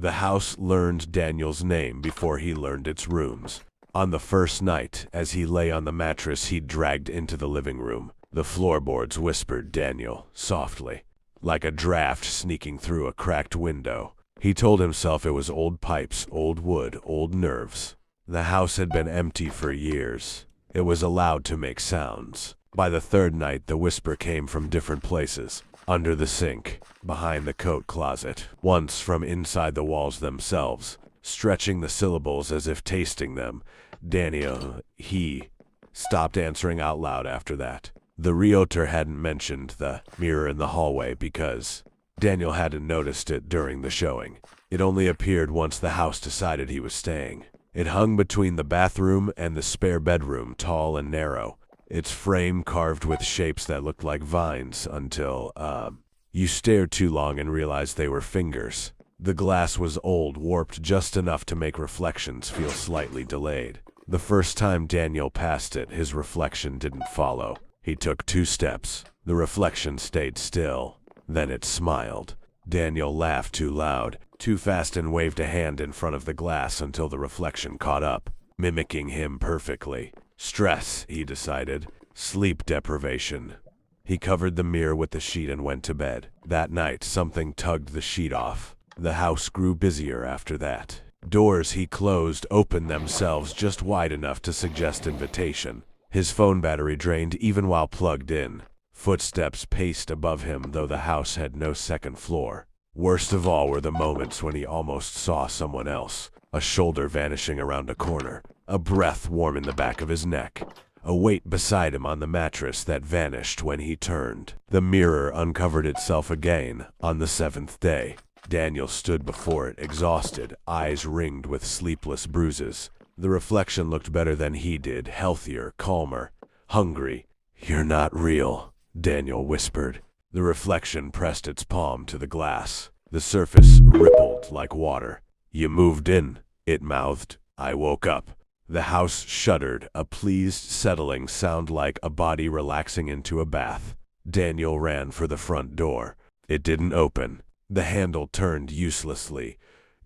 The house learned Daniel's name before he learned its rooms. On the first night, as he lay on the mattress he'd dragged into the living room, the floorboards whispered Daniel, softly, like a draft sneaking through a cracked window. He told himself it was old pipes, old wood, old nerves. The house had been empty for years. It was allowed to make sounds. By the third night, the whisper came from different places. Under the sink, behind the coat closet, once from inside the walls themselves, stretching the syllables as if tasting them. Daniel, he stopped answering out loud after that. The realtor hadn't mentioned the mirror in the hallway because Daniel hadn't noticed it during the showing. It only appeared once the house decided he was staying. It hung between the bathroom and the spare bedroom, tall and narrow, its frame carved with shapes that looked like vines until, you stared too long and realized they were fingers. The glass was old, warped just enough to make reflections feel slightly delayed. The first time Daniel passed it, his reflection didn't follow. He took 2 steps. The reflection stayed still. Then it smiled. Daniel laughed too loud, too fast, and waved a hand in front of the glass until the reflection caught up, mimicking him perfectly. Stress, he decided. Sleep deprivation. He covered the mirror with the sheet and went to bed. That night, something tugged the sheet off. The house grew busier after that. Doors he closed opened themselves just wide enough to suggest invitation. His phone battery drained even while plugged in. Footsteps paced above him, though the house had no second floor. Worst of all were the moments when he almost saw someone else. A shoulder vanishing around a corner. A breath warm in the back of his neck. A weight beside him on the mattress that vanished when he turned. The mirror uncovered itself again on the 7th day. Daniel stood before it, exhausted, eyes ringed with sleepless bruises. The reflection looked better than he did, healthier, calmer, hungry. "You're not real," Daniel whispered. The reflection pressed its palm to the glass. The surface rippled like water. "You moved in," it mouthed. "I woke up." The house shuddered, a pleased, settling sound like a body relaxing into a bath. Daniel ran for the front door. It didn't open. The handle turned uselessly,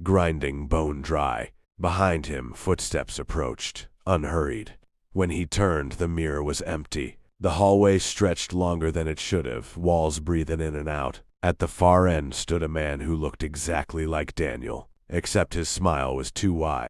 grinding bone dry. Behind him, footsteps approached, unhurried. When he turned, the mirror was empty. The hallway stretched longer than it should have, walls breathing in and out. At the far end stood a man who looked exactly like Daniel, except his smile was too wide.